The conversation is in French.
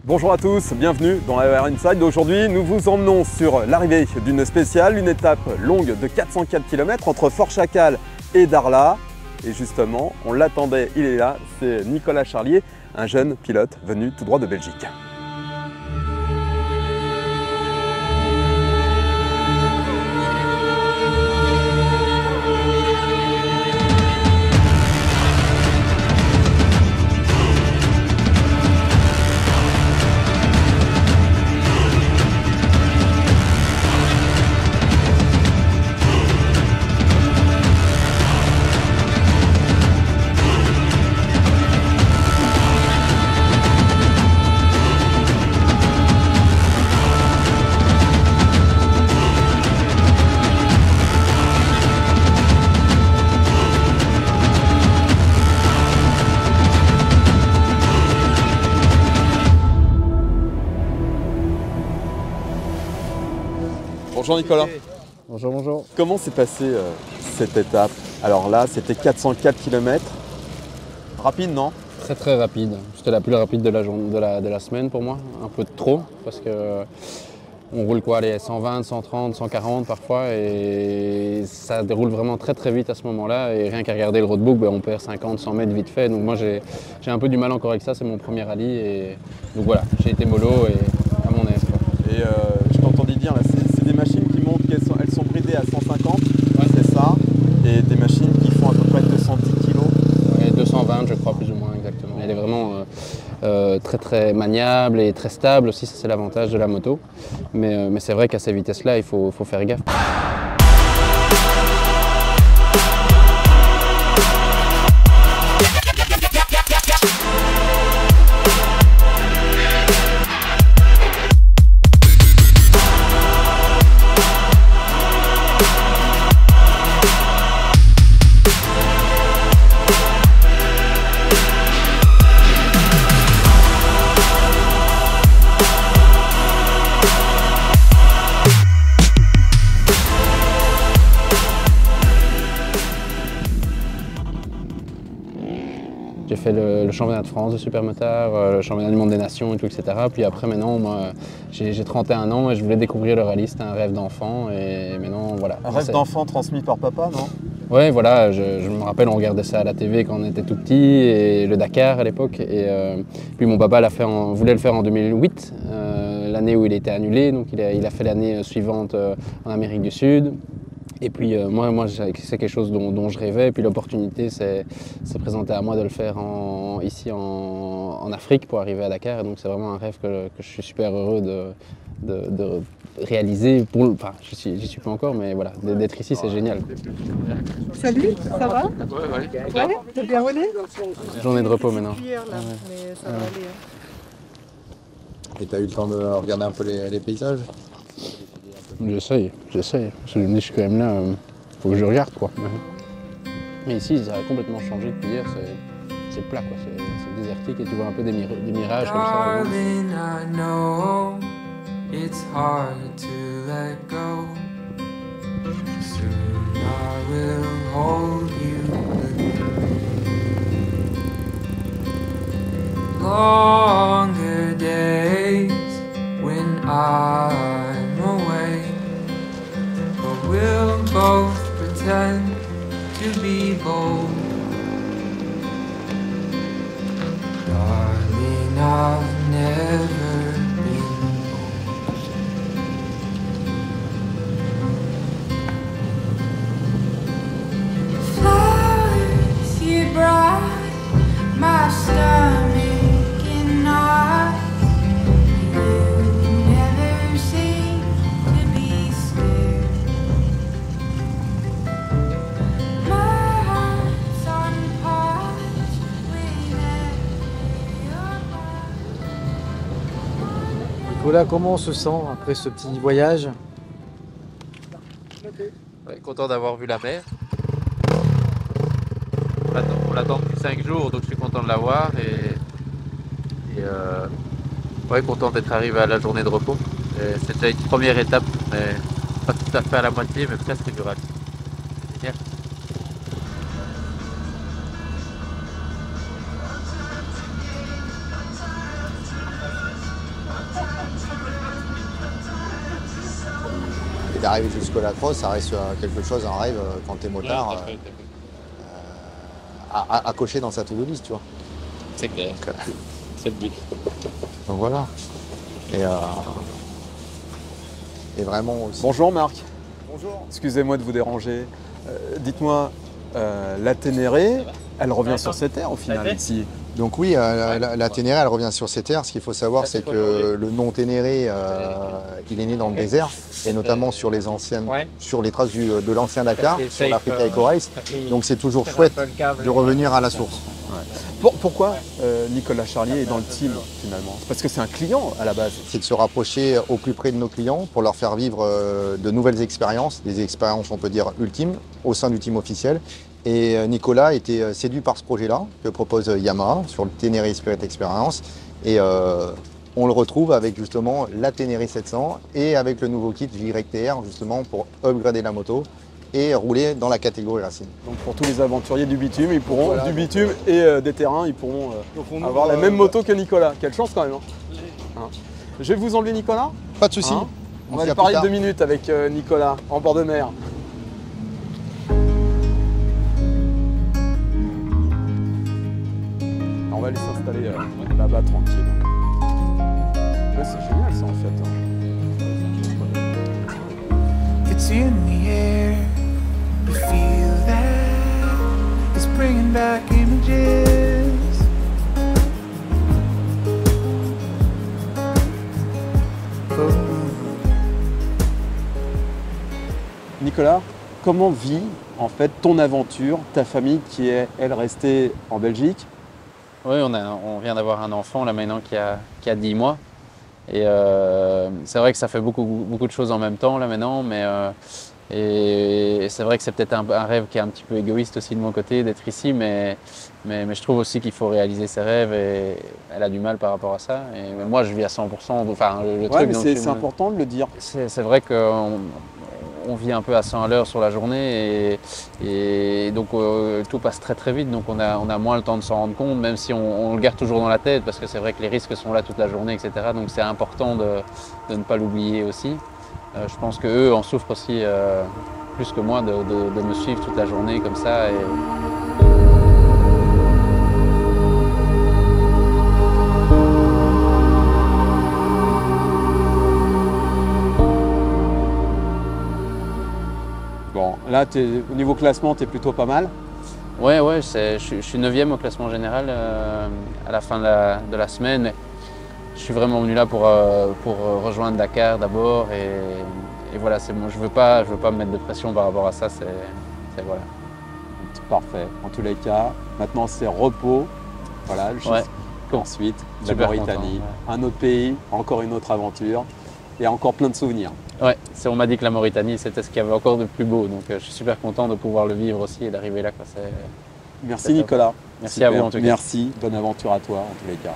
Bonjour à tous, bienvenue dans AER Inside. Aujourd'hui, nous vous emmenons sur l'arrivée d'une spéciale, une étape longue de 404 km entre Fort Chacal et Darla. Et justement, on l'attendait, il est là, c'est Nicolas Charlier, un jeune pilote venu tout droit de Belgique. Bonjour Nicolas. Bonjour, bonjour. Comment s'est passée cette étape? Alors là, c'était 404 km. Rapide, non? Très très rapide. C'était la plus rapide de la semaine pour moi. Un peu de trop parce que on roule quoi, les 120, 130, 140 parfois et ça déroule vraiment très très vite à ce moment-là. Et rien qu'à regarder le roadbook, on perd 50, 100 mètres vite fait. Donc moi j'ai un peu du mal encore avec ça, c'est mon premier rallye. Et donc voilà, j'ai été mollo et à mon aise. Et je t'entendais dire, là, c'est des machines qui montrent qu'elles sont bridées à 150, ouais. C'est ça, et des machines qui font à peu près 210 kg. Ouais, 220 je crois plus ou moins exactement. Elle est vraiment très très maniable et très stable aussi, ça c'est l'avantage de la moto. Mais c'est vrai qu'à ces vitesses-là, il faut faire gaffe. J'ai fait le championnat de France de supermotard, le championnat du monde des nations et tout, etc. Puis après, maintenant, moi, j'ai 31 ans et je voulais découvrir le rallye. C'était un rêve d'enfant et maintenant, voilà. Un rêve d'enfant transmis par papa, non? Ouais, voilà, je me rappelle, on regardait ça à la TV quand on était tout petit, et le Dakar à l'époque. Et puis mon papa voulait le faire en 2008, l'année où il était annulé. Donc il a fait l'année suivante en Amérique du Sud. Et puis moi c'est quelque chose dont je rêvais, et puis l'opportunité s'est présentée à moi de le faire ici en Afrique pour arriver à Dakar, et donc c'est vraiment un rêve que je suis super heureux de réaliser. Enfin, j'y suis pas encore, mais voilà, d'être ici c'est génial. Salut, ça va? Ouais. Ouais, t'as bien roulé? Journée de repos maintenant. Mais ça va aller. Et t'as eu le temps de regarder un peu les paysages? J'essaye. Parce que je me dis, je suis quand même là, faut que je regarde quoi. Mais ici, ça a complètement changé depuis hier, c'est plat quoi, c'est désertique et tu vois un peu des mirages comme ça. Darling, I know it's hard to let go. Soon I will hold you again. Longer days when I'm away, but we'll both pretend to be bold. Darling, I've never been old. Flowers you brought, my stomach in knots. You never seem to be scared. My heart's on pause whenever you're gone. Nicolas, comment on se sent après ce petit voyage? Ouais, content d'avoir vu la mer. On l'attend depuis 5 jours, donc je suis content de la voir et ouais, content d'être arrivé à la journée de repos. C'est déjà une première étape, mais pas tout à fait à la moitié, mais presque du rallye. C'est génial. d'arriver jusqu'à la crosse, ça reste quelque chose, un rêve quand t'es motard, à cocher dans sa to-do list, tu vois. C'est clair. C'est le but. Donc voilà. Et vraiment aussi. Bonjour Marc, Bonjour. excusez-moi de vous déranger. Dites-moi, la Ténéré, elle revient sur ses terres au final ici. Donc oui, la Ténéré, elle revient sur ses terres. Ce qu'il faut savoir, c'est que le nom Ténéré, il est né dans le désert, et notamment sur les traces de l'ancien Dakar, sur l'Africa Eco Race. Donc c'est toujours chouette de revenir à la source. Pourquoi Nicolas Charlier est dans le team finalement? C'est parce que c'est un client à la base. C'est de se rapprocher au plus près de nos clients pour leur faire vivre de nouvelles expériences, des expériences, on peut dire, ultimes, au sein du team officiel. Et Nicolas était séduit par ce projet-là que propose Yamaha sur le Ténéré Spirit Experience. Et on le retrouve avec justement la Ténéré 700 et avec le nouveau kit JYTR justement pour upgrader la moto et rouler dans la catégorie racing. Donc pour tous les aventuriers du bitume, ils pourront, Voilà, du bitume et des terrains, ils pourront avoir la même moto que Nicolas. Quelle chance quand même. Hein. Je vais vous enlever Nicolas. Pas de souci. Hein, on se va dit à lui parler plus tard. 2 minutes avec Nicolas en bord de mer. On va aller s'installer là-bas tranquille. Ouais, c'est génial ça en fait. It's in the air, you feel that it's bringing back images. Oh. Nicolas, comment vit en fait ton aventure, ta famille qui est elle restée en Belgique? Oui, on vient d'avoir un enfant là maintenant qui a 10 mois. Et c'est vrai que ça fait beaucoup de choses en même temps là maintenant, et c'est vrai que c'est peut-être un rêve qui est un petit peu égoïste aussi de mon côté d'être ici, mais je trouve aussi qu'il faut réaliser ses rêves et elle a du mal par rapport à ça. Et moi je vis à 100%, enfin le truc. Mais c'est important de le dire. C'est vrai qu'on vit un peu à 100 à l'heure sur la journée et donc tout passe très vite, donc on a moins le temps de s'en rendre compte, même si on le garde toujours dans la tête parce que c'est vrai que les risques sont là toute la journée, etc. Donc c'est important de ne pas l'oublier aussi. Je pense qu'eux en souffrent aussi plus que moi de me suivre toute la journée comme ça. Bon, là au niveau classement, tu es plutôt pas mal. Ouais, je suis 9e au classement général à la fin de la semaine. Je suis vraiment venu là pour rejoindre Dakar d'abord et voilà, c'est bon. Je veux pas me mettre de pression par rapport à ça. Voilà. Parfait. En tous les cas, maintenant c'est repos. Voilà, ensuite la Super Mauritanie, content, un autre pays, encore une autre aventure et encore plein de souvenirs. Ouais, on m'a dit que la Mauritanie c'était ce qu'il y avait encore de plus beau, donc je suis super content de pouvoir le vivre aussi et d'arriver là, quoi. Merci Nicolas. Merci à vous en tout cas. Merci, bonne aventure à toi en tous les cas.